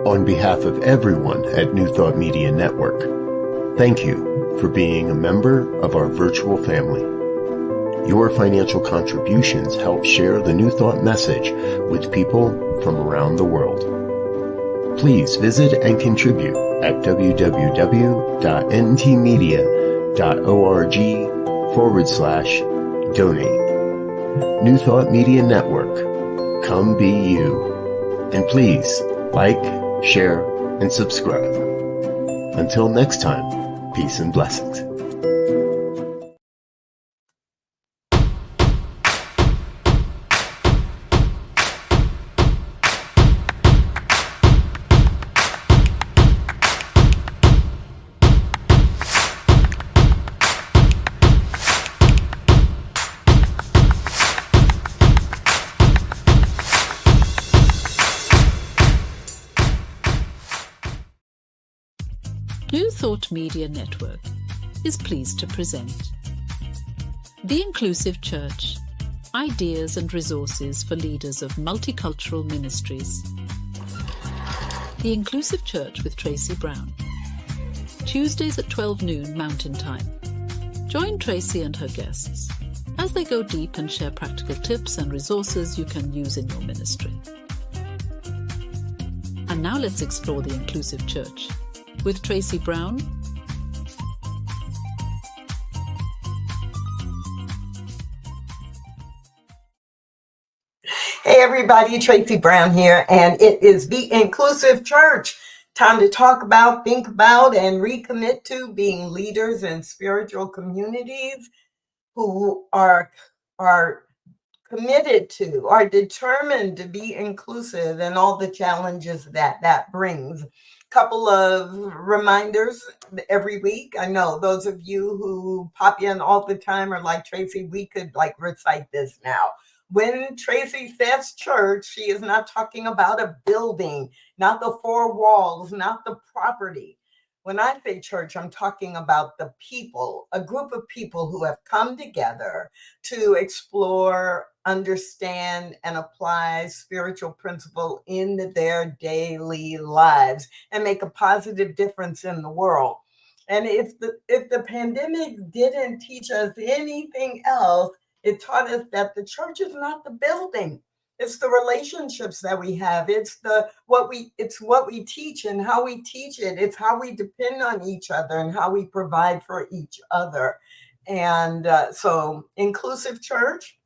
On behalf of everyone at New Thought Media Network, thank you for being a member of our virtual family. Your financial contributions help share the New Thought message with people from around the world. Please visit and contribute at www.ntmedia.org/donate. New Thought Media Network, come be you. And please like, share, and subscribe. Until next time, peace and blessings. New Thought Media Network is pleased to present The Inclusive Church, Ideas and Resources for Leaders of Multicultural Ministries. The Inclusive Church with Tracy Brown. Tuesdays at 12 noon Mountain Time. Join Tracy and her guests as they go deep and share practical tips and resources you can use in your ministry. And now let's explore the Inclusive Church with Tracy Brown. Hey everybody, Tracy Brown here, and it is the Inclusive Church. Time to talk about, think about, and recommit to being leaders in spiritual communities who are committed to, are determined to be inclusive and all the challenges that brings. Couple of reminders every week. I know those of you who pop in all the time are like, Tracy, we could recite this now. When Tracy says church, she is not talking about a building, not the four walls, not the property. When I say church, I'm talking about the people, a group of people who have come together to explore, understand, and apply spiritual principle in their daily lives and make a positive difference in the world. And if the pandemic didn't teach us anything else, it taught us that the church is not the building. It's the relationships that we have. It's what we teach and how we teach it. It's how we depend on each other and how we provide for each other. And so Inclusive Church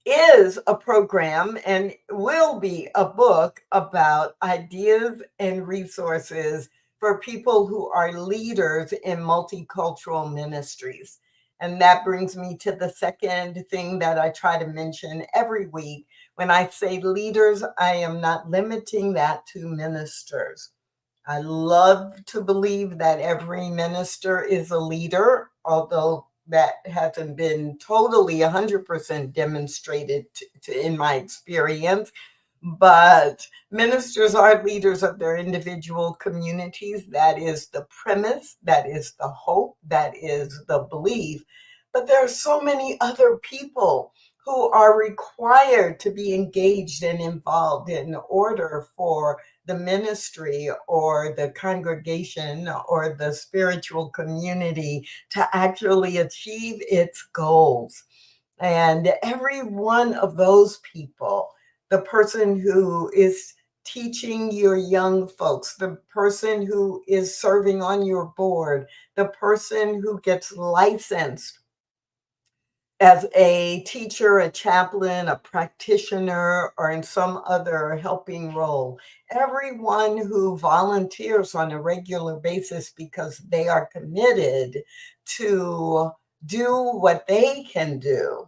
is a program and will be a book about ideas and resources for people who are leaders in multicultural ministries. And that brings me to the second thing that I try to mention every week. When I say leaders, I am not limiting that to ministers. I love to believe that every minister is a leader, although that hasn't been totally 100% demonstrated in my experience. But ministers are leaders of their individual communities. That is the premise, that is the hope, that is the belief. But there are so many other people who are required to be engaged and involved in order for the ministry or the congregation or the spiritual community to actually achieve its goals. And every one of those people, the person who is teaching your young folks, the person who is serving on your board, the person who gets licensed as a teacher, a chaplain, a practitioner, or in some other helping role. Everyone who volunteers on a regular basis because they are committed to do what they can do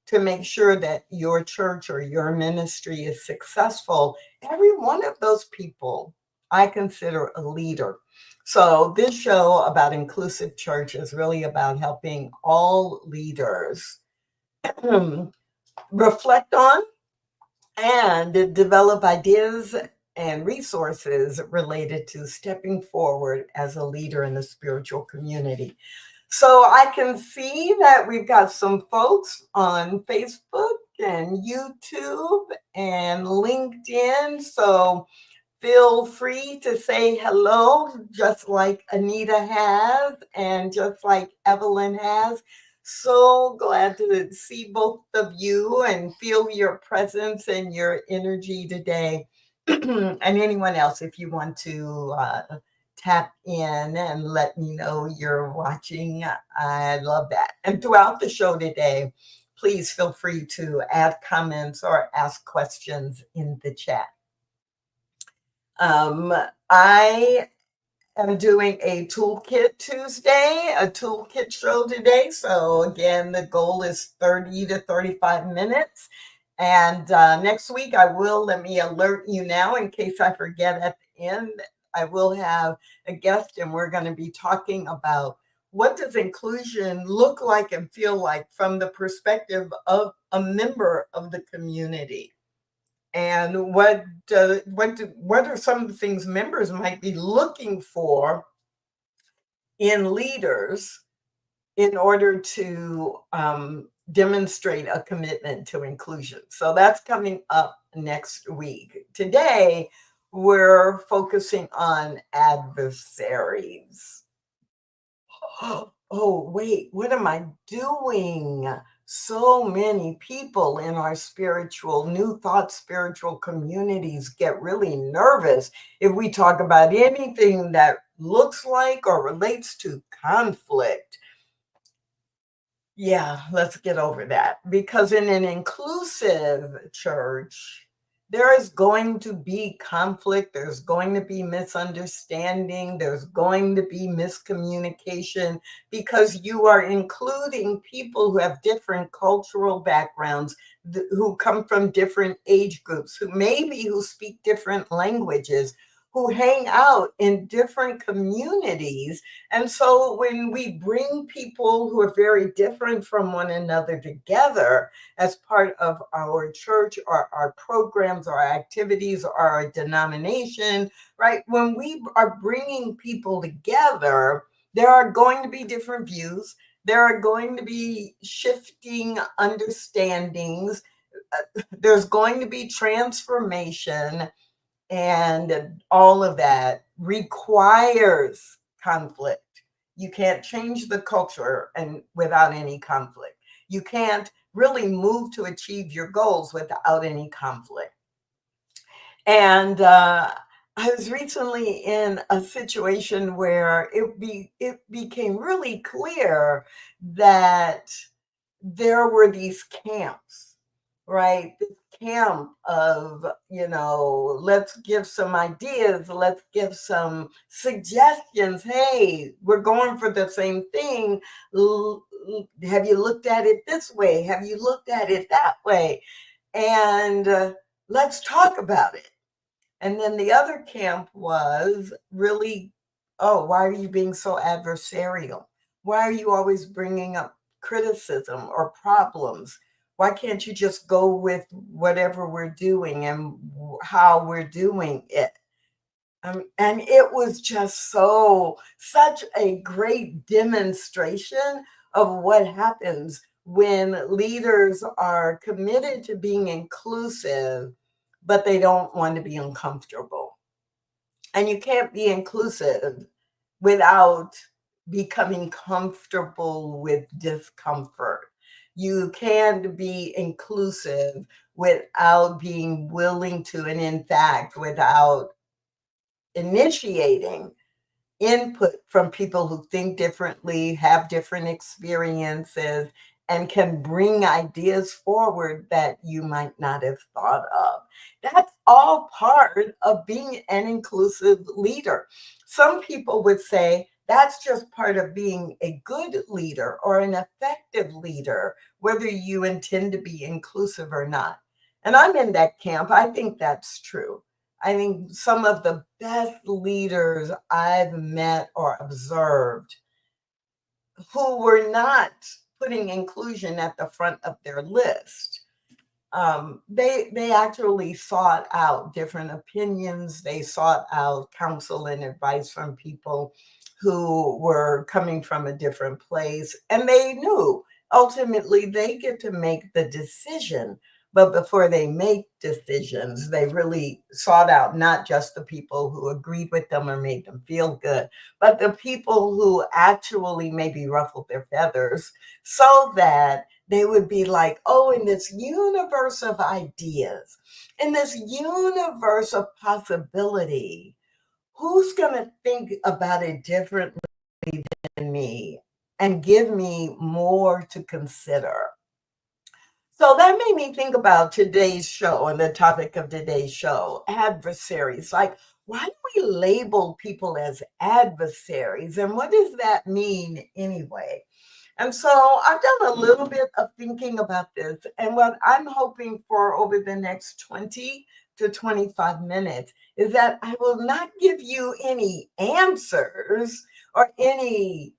to make sure that your church or your ministry is successful. Every one of those people I consider a leader. So this show about Inclusive Church is really about helping all leaders reflect on and develop ideas and resources related to stepping forward as a leader in the spiritual community. So I can see that we've got some folks on Facebook and YouTube and LinkedIn. So Feel free to say hello, just like Anita has and just like Evelyn has. So glad to see both of you and feel your presence and your energy today. And anyone else, if you want to tap in and let me know you're watching, I love that. And throughout the show today, please feel free to add comments or ask questions in the chat. I am doing a toolkit Tuesday, a toolkit show today. So again, the goal is 30 to 35 minutes. And next week, let me alert you now in case I forget at the end, I will have a guest and we're going to be talking about what does inclusion look like and feel like from the perspective of a member of the community. And what are some of the things members might be looking for in leaders in order to demonstrate a commitment to inclusion? So that's coming up next week. Today, we're focusing on adversaries. Oh, wait, what am I doing? So many people in our new thought spiritual communities get really nervous if we talk about anything that looks like or relates to conflict. Yeah, let's get over that. Because in an inclusive church, there is going to be conflict, there's going to be misunderstanding, there's going to be miscommunication because you are including people who have different cultural backgrounds, who come from different age groups, who speak different languages, who hang out in different communities. And so when we bring people who are very different from one another together as part of our church or our programs or our activities or our denomination, right? When we are bringing people together, there are going to be different views. There are going to be shifting understandings. There's going to be transformation. And all of that requires conflict. You can't change the culture without any conflict. You can't really move to achieve your goals without any conflict. And I was recently in a situation where it became really clear that there were these camps, right? This camp of, let's give some ideas, let's give some suggestions. Hey, we're going for the same thing. Have you looked at it this way? Have you looked at it that way? And let's talk about it. And then the other camp was really, oh, why are you being so adversarial? Why are you always bringing up criticism or problems? Why can't you just go with whatever we're doing and how we're doing it? And it was just such a great demonstration of what happens when leaders are committed to being inclusive, but they don't want to be uncomfortable. And you can't be inclusive without becoming comfortable with discomfort. You can't be inclusive without being willing to, and in fact, without initiating input from people who think differently, have different experiences, and can bring ideas forward that you might not have thought of. That's all part of being an inclusive leader. Some people would say that's just part of being a good leader or an effective leader, whether you intend to be inclusive or not. And I'm in that camp. I think that's true. I think some of the best leaders I've met or observed who were not putting inclusion at the front of their list, they actually sought out different opinions. They sought out counsel and advice from people who were coming from a different place. And they knew ultimately they get to make the decision, But before they make decisions, they really sought out not just the people who agreed with them or made them feel good, but the people who actually maybe ruffled their feathers so that they would be like, oh, in this universe of ideas, in this universe of possibility, who's going to think about it differently than me and give me more to consider? So that made me think about today's show and the topic of today's show, adversaries. Like, why do we label people as adversaries? And what does that mean anyway? And so I've done a little bit of thinking about this. And what I'm hoping for over the next 20 to 25 minutes is that I will not give you any answers or any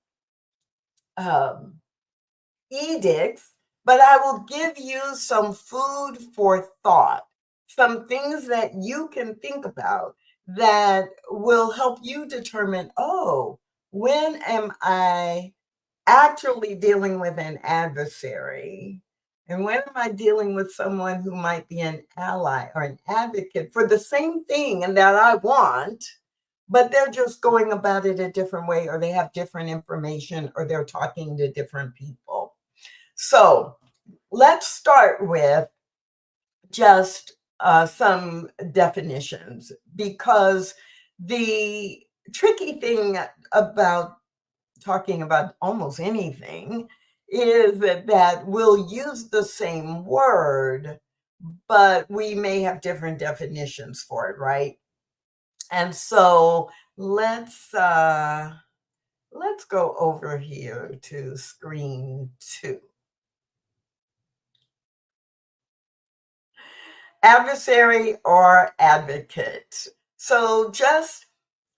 edicts, but I will give you some food for thought, some things that you can think about that will help you determine, oh, when am I actually dealing with an adversary? And when am I dealing with someone who might be an ally or an advocate for the same thing and that I want, but they're just going about it a different way, or they have different information, or they're talking to different people. So let's start with just some definitions, because the tricky thing about talking about almost anything is that we'll use the same word, but we may have different definitions for it, right? And so let's go over here to screen 2. Adversary or advocate. So just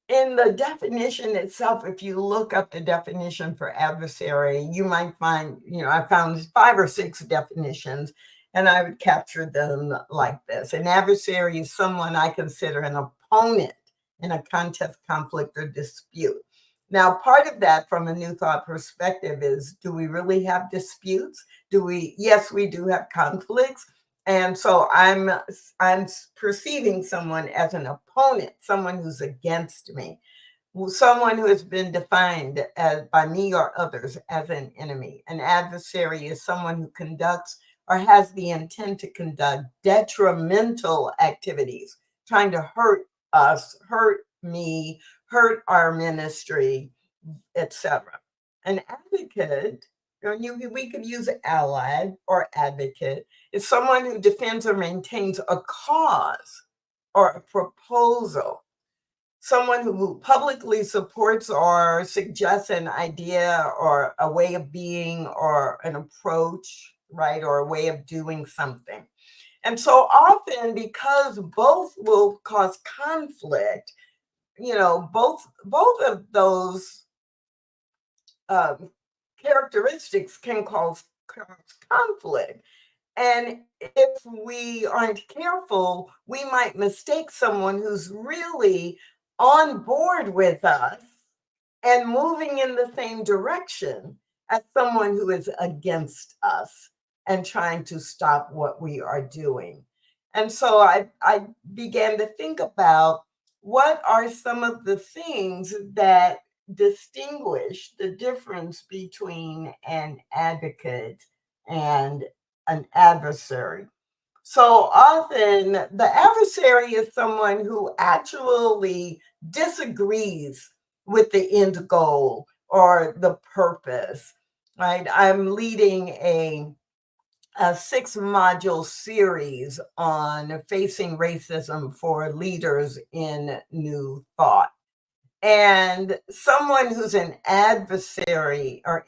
in the definition itself, if you look up the definition for adversary, you might find, I found 5 or 6 definitions, and I would capture them like this. An adversary is someone I consider an opponent in a contest, conflict, or dispute. Now, part of that from a New Thought perspective is, do we really have disputes? Yes, we do have conflicts. And so I'm perceiving someone as an opponent, someone who's against me, someone who has been defined by me or others as an enemy. An adversary is someone who conducts or has the intent to conduct detrimental activities, trying to hurt us, hurt me, hurt our ministry, etc. An advocate, we could use allied or advocate, is someone who defends or maintains a cause or a proposal, someone who publicly supports or suggests an idea or a way of being or an approach, right, or a way of doing something. And so often, because both will cause conflict, both of those characteristics can cause conflict. And if we aren't careful, we might mistake someone who's really on board with us and moving in the same direction as someone who is against us and trying to stop what we are doing. And so I began to think about, what are some of the things that distinguish the difference between an advocate and an adversary. So often the adversary is someone who actually disagrees with the end goal or the purpose, right? I'm leading a 6-module series on facing racism for leaders in New Thought. And someone who's an adversary or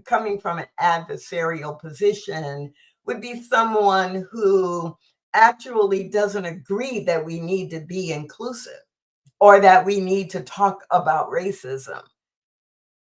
coming from an adversarial position would be someone who actually doesn't agree that we need to be inclusive or that we need to talk about racism,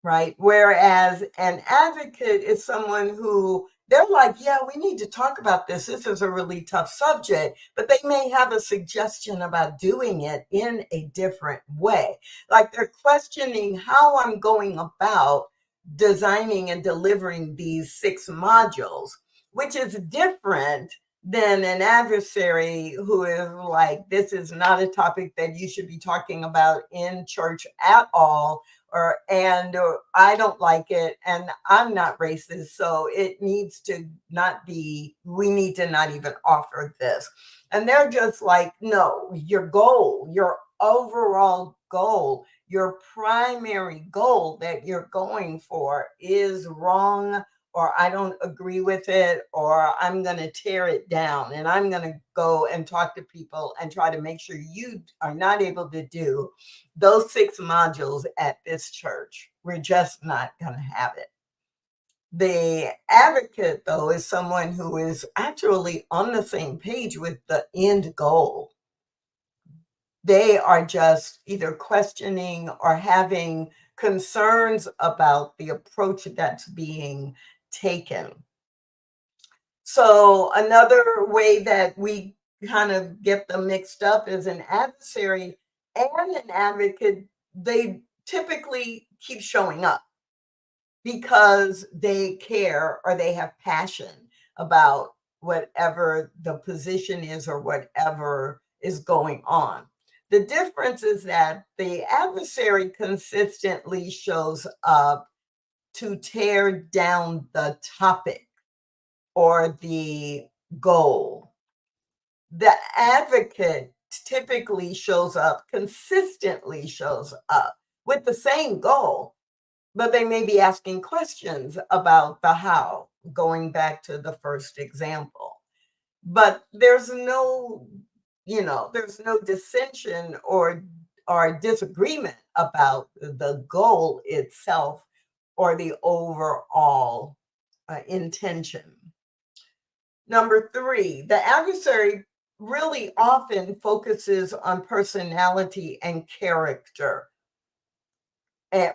right? Whereas an advocate is someone who they're like, yeah, we need to talk about this. This is a really tough subject, but they may have a suggestion about doing it in a different way. Like they're questioning how I'm going about designing and delivering these 6 modules, which is different than an adversary who is like, this is not a topic that you should be talking about in church at all, or I don't like it, and I'm not racist, so it needs to not be, we need to not even offer this. And they're just like, no, your goal, your overall goal, your primary goal that you're going for is wrong, or I don't agree with it, or I'm going to tear it down, and I'm going to go and talk to people and try to make sure you are not able to do those 6 modules at this church. We're just not going to have it. The advocate, though, is someone who is actually on the same page with the end goal. They are just either questioning or having concerns about the approach that's being taken. So another way that we kind of get them mixed up is an adversary and an advocate. They typically keep showing up because they care or they have passion about whatever the position is or whatever is going on. The difference is that the adversary consistently shows up to tear down the topic or the goal. The advocate typically consistently shows up with the same goal, but they may be asking questions about the how, going back to the first example. But there's no, there's no dissension or disagreement about the goal itself or the overall intention. Number 3, the adversary really often focuses on personality and character,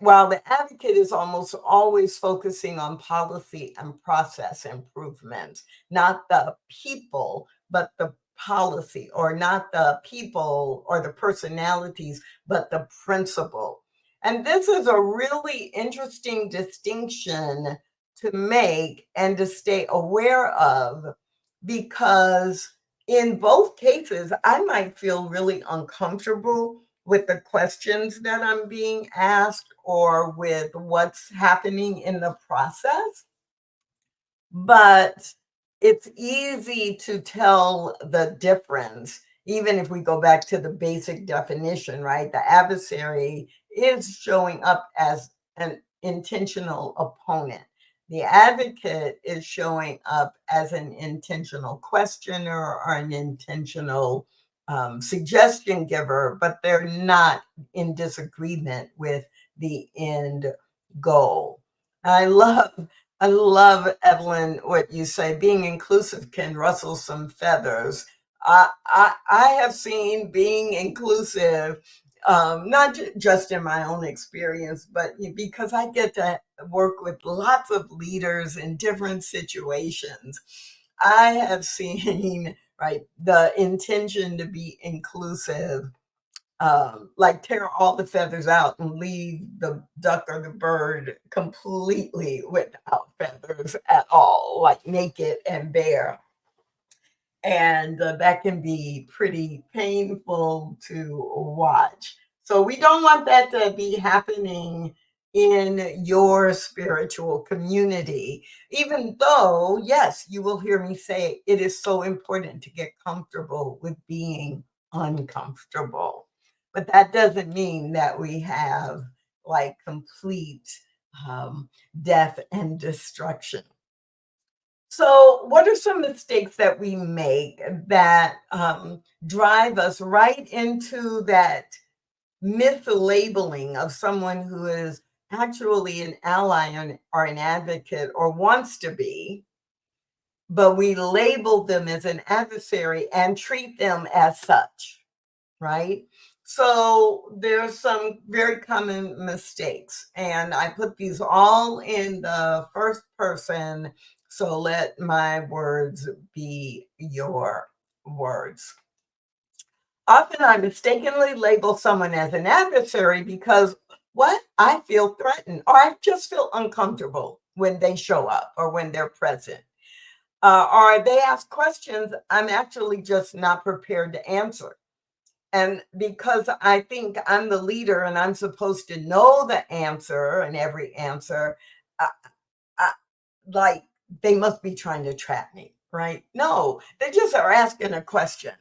while the advocate is almost always focusing on policy and process improvements, not the people, but the policy, or not the people or the personalities, but the principle. And this is a really interesting distinction to make and to stay aware of, because in both cases, I might feel really uncomfortable with the questions that I'm being asked or with what's happening in the process. But it's easy to tell the difference, even if we go back to the basic definition, right? The adversary is showing up as an intentional opponent. The advocate is showing up as an intentional questioner or an intentional suggestion giver, but they're not in disagreement with the end goal. I love, Evelyn, what you say. Being inclusive can rustle some feathers. I have seen being inclusive, not just in my own experience, but because I get to work with lots of leaders in different situations. I have seen, right, the intention to be inclusive, like tear all the feathers out and leave the duck or the bird completely without feathers at all, like naked and bare. And that can be pretty painful to watch. So we don't want that to be happening in your spiritual community, even though, yes, you will hear me say it is so important to get comfortable with being uncomfortable. But that doesn't mean that we have like complete death and destruction. So, what are some mistakes that we make that drive us right into that mislabeling of someone who is actually an ally or an advocate or wants to be, but we label them as an adversary and treat them as such, right? So there's some very common mistakes, and I put these all in the first person. So let my words be your words. Often I mistakenly label someone as an adversary because what? I feel threatened or I just feel uncomfortable when they show up or when they're present. or they ask questions I'm actually just not prepared to answer. And because I think I'm the leader and I'm supposed to know the answer and every answer, I, I, like they must be trying to trap me, right? No, they just are asking a question.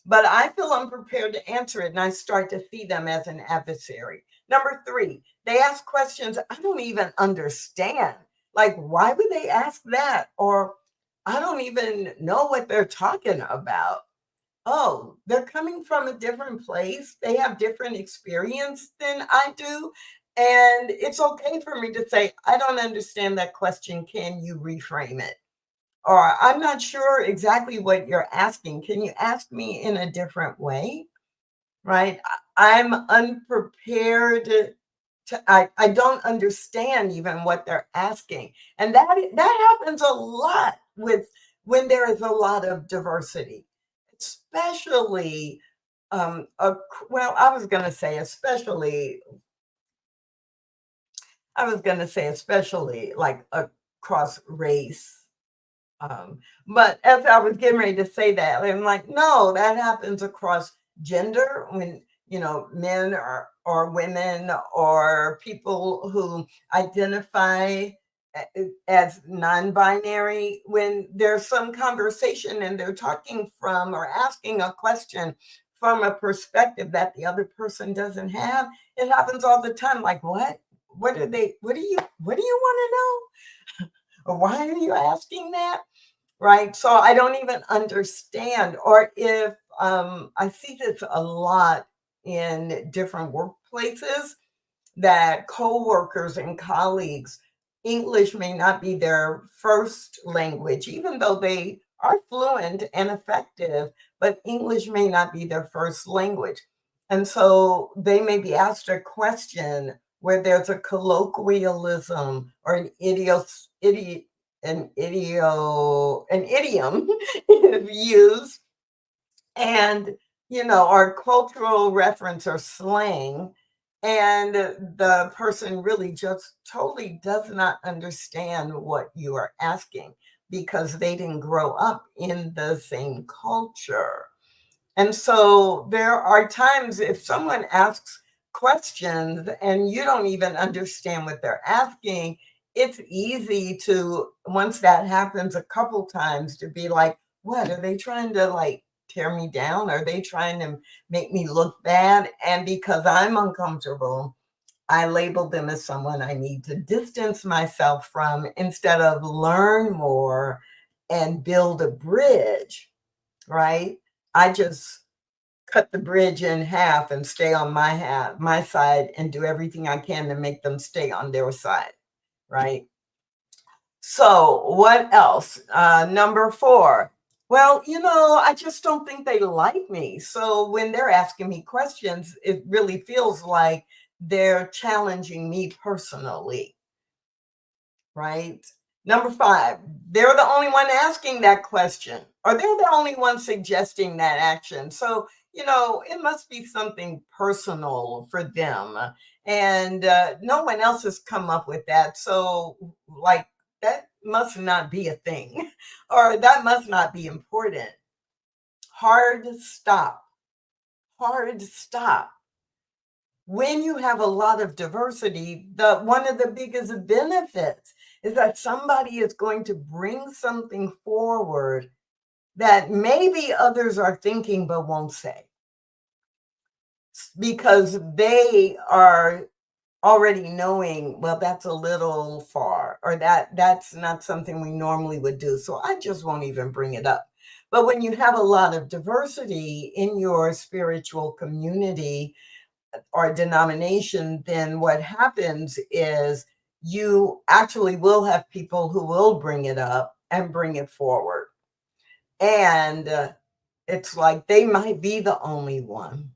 But I feel unprepared to answer it, and I start to see them as an adversary. Number three, they ask questions I don't even understand. Like, why would they ask that? Or I don't even know what they're talking about. Oh, they're coming from a different place. They have different experience than I do. And it's okay for me to say, I don't understand that question. Can you reframe it? Or I'm not sure exactly what you're asking. Can you ask me in a different way? Right? I'm unprepared I don't understand even what they're asking. And that happens a lot with when there is a lot of diversity, especially well, I was going to say especially like across race. But as I was getting ready to say that, I'm like, no, that happens across gender when, men or women or people who identify as non-binary, when there's some conversation and they're talking from or asking a question from a perspective that the other person doesn't have. It happens all the time. Like, what do you want to know? Or why are you asking that? Right. So I don't even understand. Or if I see this a lot in different workplaces, that coworkers and colleagues, English may not be their first language, even though they are fluent and effective, but English may not be their first language. And so they may be asked a question where there's a colloquialism or an idiom used, and our cultural reference or slang, and the person really just totally does not understand what you are asking because they didn't grow up in the same culture. And so there are times if someone asks questions and you don't even understand what they're asking, it's easy to, once that happens a couple times, to be like, what are they trying to like tear me down? Are they trying to make me look bad? And because I'm uncomfortable, I label them as someone I need to distance myself from instead of learn more and build a bridge, right? I just cut the bridge in half and stay on my side, and do everything I can to make them stay on their side, right? So what else? Number four. Well, I just don't think they like me. So when they're asking me questions, it really feels like they're challenging me personally, right? Number five, they're the only one asking that question, or they're the only one suggesting that action. So, it must be something personal for them. And no one else has come up with that. So, like, that must not be a thing, or that must not be important. Hard stop. Hard stop. When you have a lot of diversity, the one of the biggest benefits is that somebody is going to bring something forward that maybe others are thinking but won't say, because they are already knowing, well, that's a little far, or that's not something we normally would do, so I just won't even bring it up. But when you have a lot of diversity in your spiritual community or denomination, then what happens is you actually will have people who will bring it up and bring it forward. And it's like they might be the only one.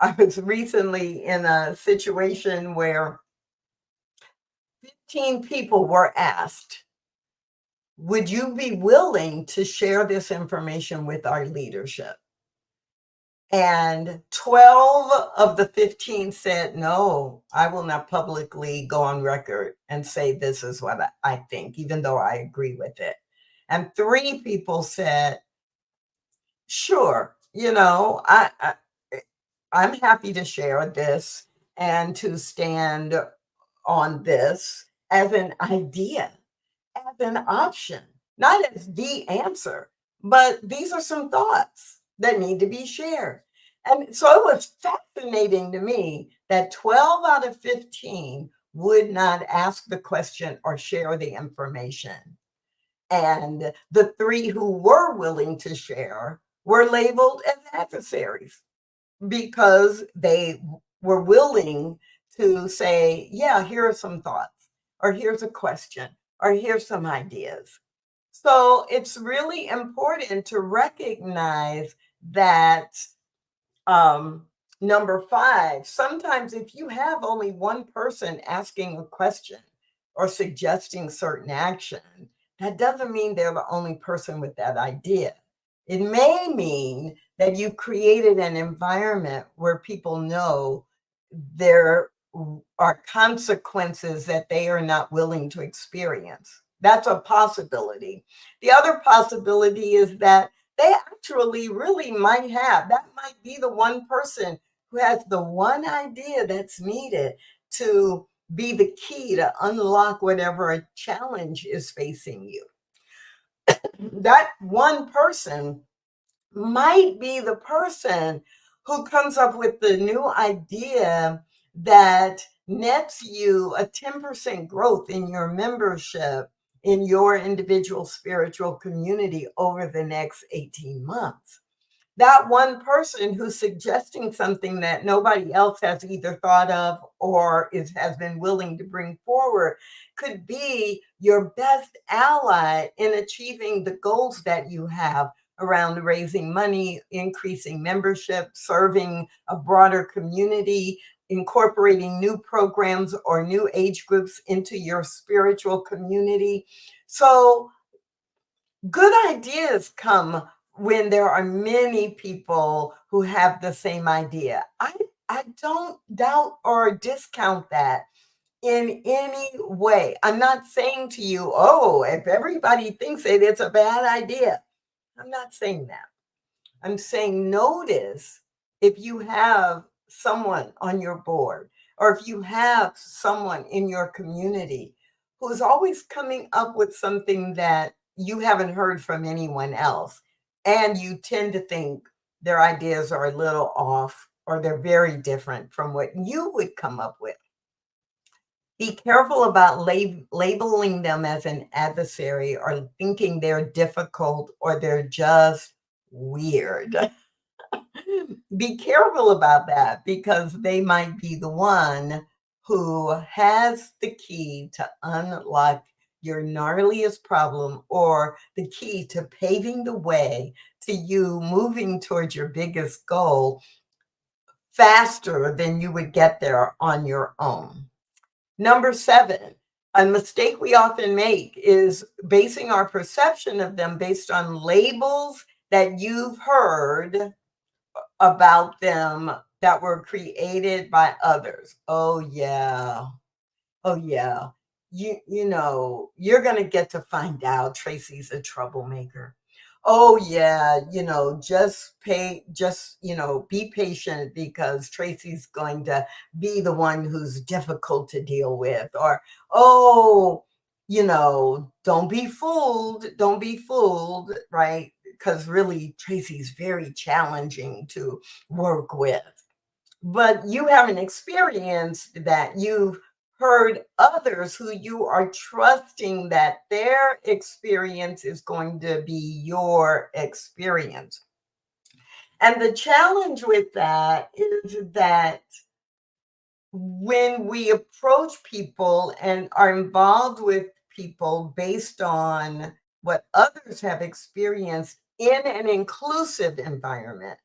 I was recently in a situation where 15 people were asked, would you be willing to share this information with our leadership? And 12 of the 15 said, no, I will not publicly go on record and say this is what I think, even though I agree with it. And 3 people said, sure, I'm happy to share this and to stand on this as an idea, as an option, not as the answer, but these are some thoughts that need to be shared. And so it was fascinating to me that 12 out of 15 would not ask the question or share the information. And the 3 who were willing to share were labeled as adversaries because they were willing to say, yeah, here are some thoughts, or here's a question, or here's some ideas. So it's really important to recognize that number 5, sometimes if you have only one person asking a question or suggesting certain action, that doesn't mean they're the only person with that idea. It may mean that you created an environment where people know there are consequences that they are not willing to experience. That's a possibility. The other possibility is that they actually really might have, that might be the one person who has the one idea that's needed to be the key to unlock whatever a challenge is facing you. That one person might be the person who comes up with the new idea that nets you a 10% growth in your membership in your individual spiritual community over the next 18 months. That one person who's suggesting something that nobody else has either thought of or has been willing to bring forward could be your best ally in achieving the goals that you have around raising money, increasing membership, serving a broader community, incorporating new programs or new age groups into your spiritual community. So good ideas come when there are many people who have the same idea. I don't doubt or discount that in any way. I'm not saying to you, oh, if everybody thinks it, it's a bad idea. I'm not saying that. I'm saying notice if you have someone on your board or if you have someone in your community who's always coming up with something that you haven't heard from anyone else, and you tend to think their ideas are a little off or they're very different from what you would come up with. Be careful about labeling them as an adversary or thinking they're difficult or they're just weird. Be careful about that because they might be the one who has the key to unlock your gnarliest problem or the key to paving the way to you moving towards your biggest goal faster than you would get there on your own. Number 7, a mistake we often make is basing our perception of them based on labels that you've heard about them that were created by others. Oh yeah. Oh yeah. You're going to get to find out Tracy's a troublemaker. Oh yeah, be patient because Tracy's going to be the one who's difficult to deal with. Or, oh, don't be fooled. Don't be fooled, right? Because really, Tracy's very challenging to work with. But you haven't experienced that. You've heard others who you are trusting that their experience is going to be your experience. And the challenge with that is that when we approach people and are involved with people based on what others have experienced in an inclusive environment,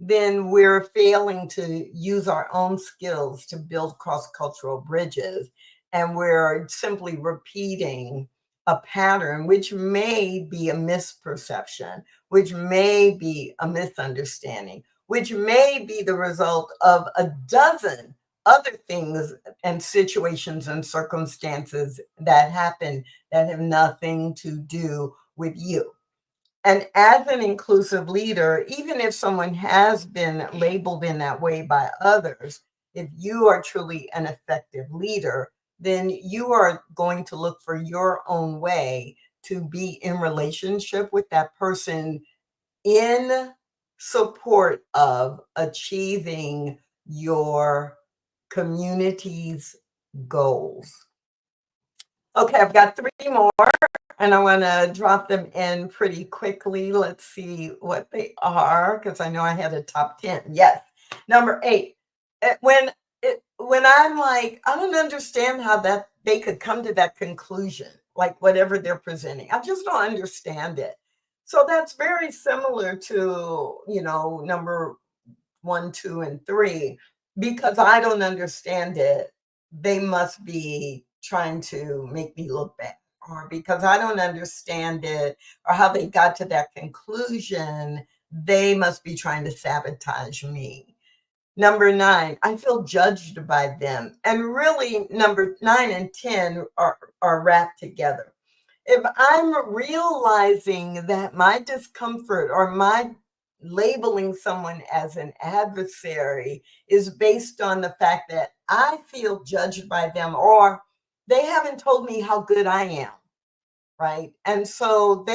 then we're failing to use our own skills to build cross-cultural bridges. And we're simply repeating a pattern, which may be a misperception, which may be a misunderstanding, which may be the result of a dozen other things and situations and circumstances that happen that have nothing to do with you. And as an inclusive leader, even if someone has been labeled in that way by others, if you are truly an effective leader, then you are going to look for your own way to be in relationship with that person in support of achieving your community's goals. Okay, I've got 3 more and I want to drop them in pretty quickly. Let's see what they are because I know I had a top 10. Yes. Number 8. When I'm like, I don't understand how that they could come to that conclusion, like whatever they're presenting. I just don't understand it. So that's very similar to, number 1, 2, and 3. Because I don't understand it, they must be trying to make me look bad. Or because I don't understand it or how they got to that conclusion, they must be trying to sabotage me. Number 9, I feel judged by them. And really, number 9 and 10 are wrapped together. If I'm realizing that my discomfort or my labeling someone as an adversary is based on the fact that I feel judged by them or they haven't told me how good I am, right? And so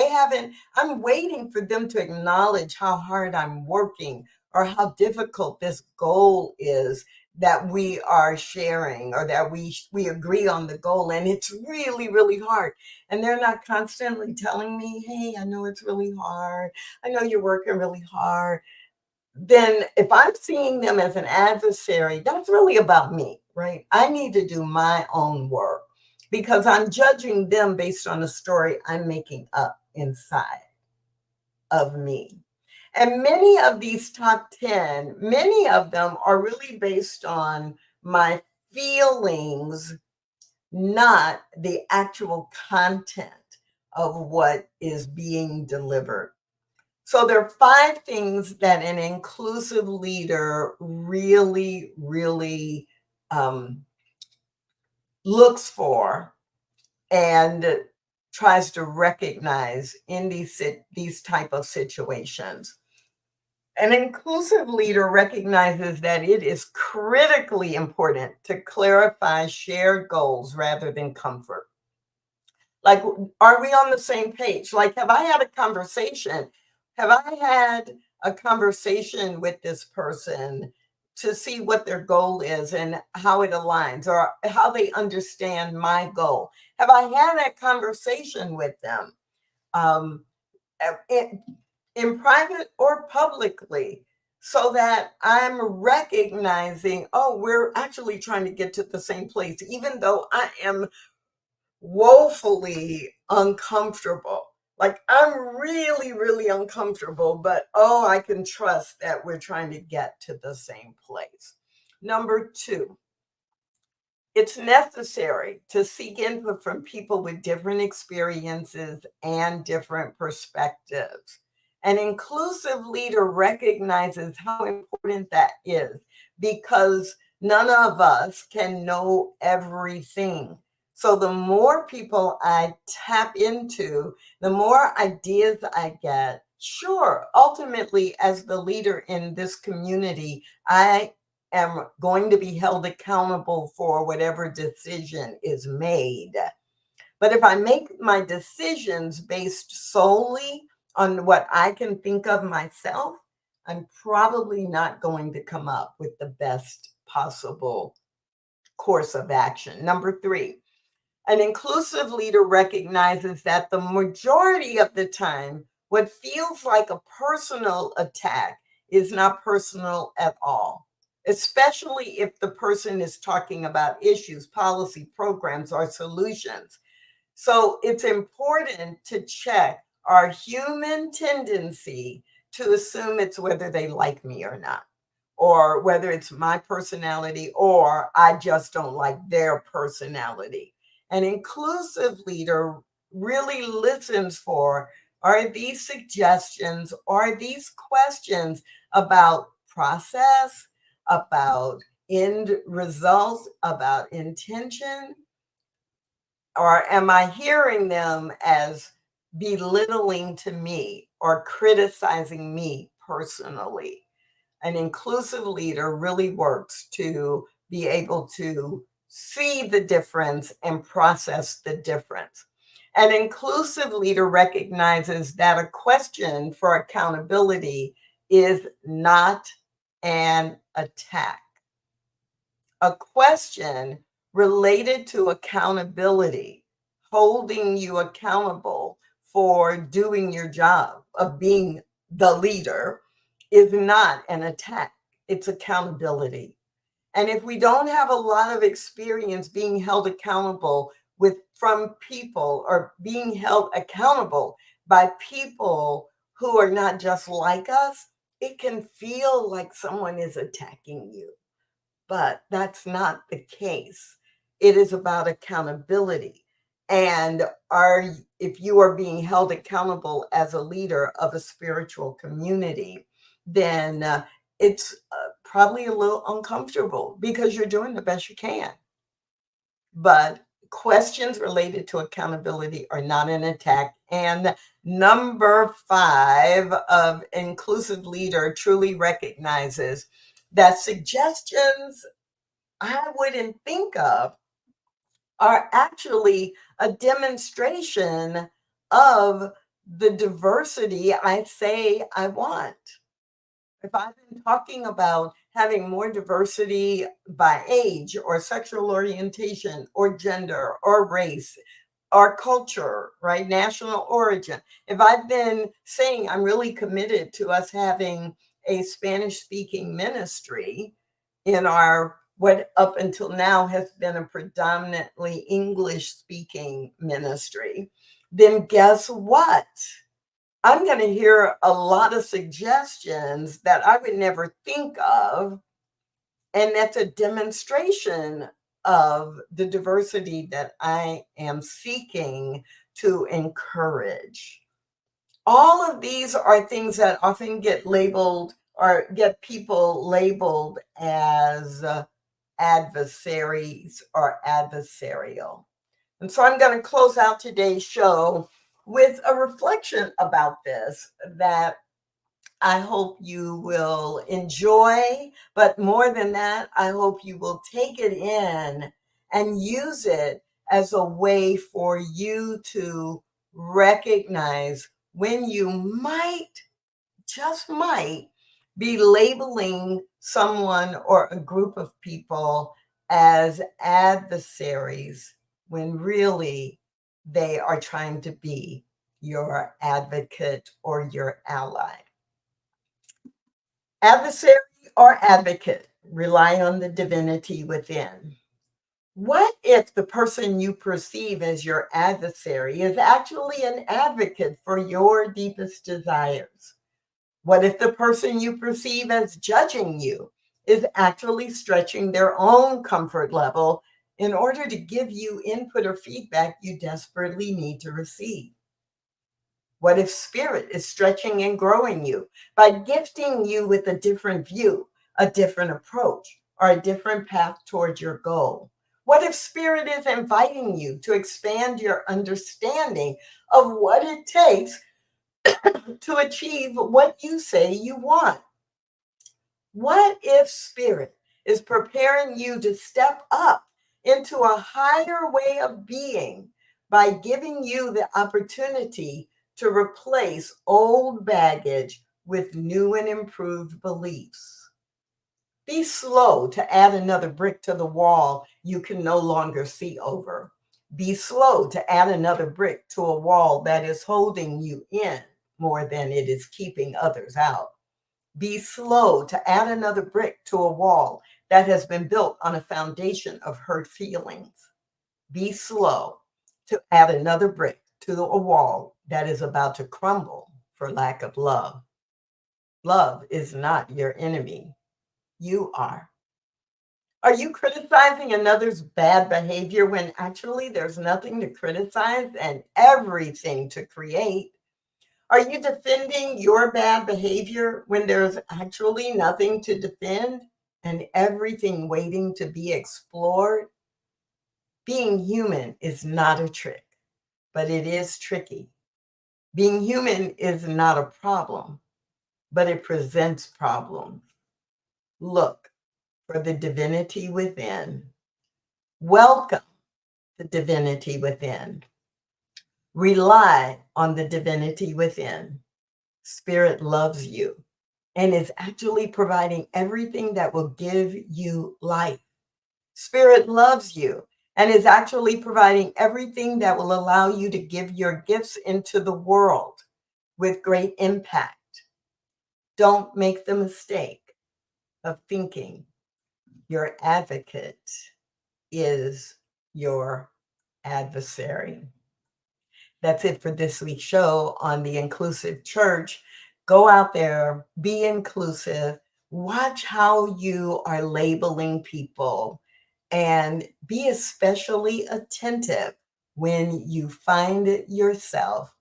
I'm waiting for them to acknowledge how hard I'm working or how difficult this goal is that we are sharing or that we agree on the goal. And it's really, really hard. And they're not constantly telling me, hey, I know it's really hard. I know you're working really hard. Then if I'm seeing them as an adversary, that's really about me, right? I need to do my own work because I'm judging them based on the story I'm making up inside of me. And many of these top 10, many of them are really based on my feelings, not the actual content of what is being delivered. So there are 5 things that an inclusive leader really, really looks for and tries to recognize in these type of situations. An inclusive leader recognizes that it is critically important to clarify shared goals rather than comfort. Like, are we on the same page? Like, have I had a conversation? Have I had a conversation with this person to see what their goal is and how it aligns or how they understand my goal? Have I had that conversation with them in private or publicly so that I'm recognizing, oh, we're actually trying to get to the same place, even though I am woefully uncomfortable. Like I'm really, really uncomfortable, but oh, I can trust that we're trying to get to the same place. Number 2, it's necessary to seek input from people with different experiences and different perspectives. An inclusive leader recognizes how important that is because none of us can know everything. So the more people I tap into, the more ideas I get. Sure, ultimately, as the leader in this community, I am going to be held accountable for whatever decision is made. But if I make my decisions based solely on what I can think of myself, I'm probably not going to come up with the best possible course of action. Number 3, an inclusive leader recognizes that the majority of the time, what feels like a personal attack is not personal at all, especially if the person is talking about issues, policy, programs, or solutions. So it's important to check our human tendency to assume it's whether they like me or not, or whether it's my personality or I just don't like their personality. An inclusive leader really listens for, are these suggestions, are these questions about process, about end results, about intention? Or am I hearing them as belittling to me or criticizing me personally. An inclusive leader really works to be able to see the difference and process the difference. An inclusive leader recognizes that a question for accountability is not an attack. A question related to accountability, holding you accountable for doing your job of being the leader, is not an attack. It's accountability. And if we don't have a lot of experience being held accountable from people, or being held accountable by people who are not just like us, it can feel like someone is attacking you. But that's not the case. It is about accountability. And if you are being held accountable as a leader of a spiritual community, then it's probably a little uncomfortable because you're doing the best you can. But questions related to accountability are not an attack. And number 5 of inclusive leader truly recognizes that suggestions I wouldn't think of are actually a demonstration of the diversity I say I want. If I've been talking about having more diversity by age or sexual orientation or gender or race or culture, right? National origin. If I've been saying I'm really committed to us having a Spanish speaking ministry in our what up until now has been a predominantly English speaking ministry, then guess what? I'm going to hear a lot of suggestions that I would never think of. And that's a demonstration of the diversity that I am seeking to encourage. All of these are things that often get labeled or get people labeled as adversaries or adversarial. And so I'm going to close out today's show with a reflection about this that I hope you will enjoy. But more than that, I hope you will take it in and use it as a way for you to recognize when you might, just might, be labeling someone or a group of people as adversaries when really they are trying to be your advocate or your ally. Adversary or advocate, rely on the divinity within. What if the person you perceive as your adversary is actually an advocate for your deepest desires? What if the person you perceive as judging you is actually stretching their own comfort level in order to give you input or feedback you desperately need to receive? What if spirit is stretching and growing you by gifting you with a different view, a different approach, or a different path towards your goal? What if spirit is inviting you to expand your understanding of what it takes to achieve what you say you want? What if spirit is preparing you to step up into a higher way of being by giving you the opportunity to replace old baggage with new and improved beliefs? Be slow to add another brick to the wall you can no longer see over. Be slow to add another brick to a wall that is holding you in more than it is keeping others out. Be slow to add another brick to a wall that has been built on a foundation of hurt feelings. Be slow to add another brick to a wall that is about to crumble for lack of love. Love is not your enemy. You are. Are you criticizing another's bad behavior when actually there's nothing to criticize and everything to create? Are you defending your bad behavior when there's actually nothing to defend and everything waiting to be explored? Being human is not a trick, but it is tricky. Being human is not a problem, but it presents problems. Look for the divinity within. Welcome the divinity within. Rely on the divinity within. Spirit loves you and is actually providing everything that will give you life. Spirit loves you and is actually providing everything that will allow you to give your gifts into the world with great impact. Don't make the mistake of thinking your advocate is your adversary. That's it for this week's show on the Inclusive Church. Go out there, be inclusive, watch how you are labeling people, and be especially attentive when you find yourself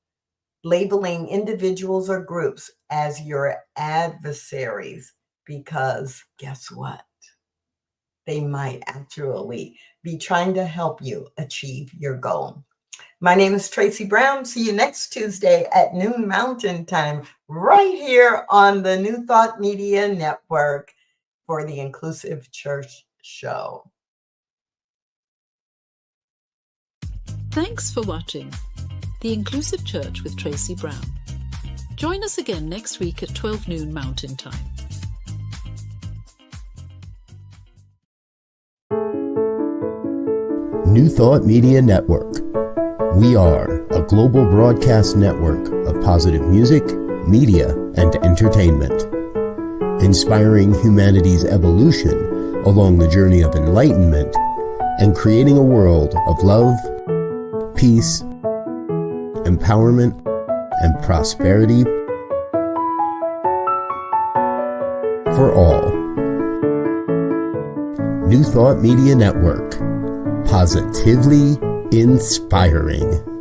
labeling individuals or groups as your adversaries, because guess what? They might actually be trying to help you achieve your goal. My name is Tracy Brown. See you next Tuesday at noon Mountain Time, right here on the New Thought Media Network for the Inclusive Church Show. Thanks for watching The Inclusive Church with Tracy Brown. Join us again next week at 12 noon Mountain Time. New Thought Media Network. We are a global broadcast network of positive music, media, and entertainment, inspiring humanity's evolution along the journey of enlightenment and creating a world of love, peace, empowerment, and prosperity for all. New Thought Media Network. Positively inspiring.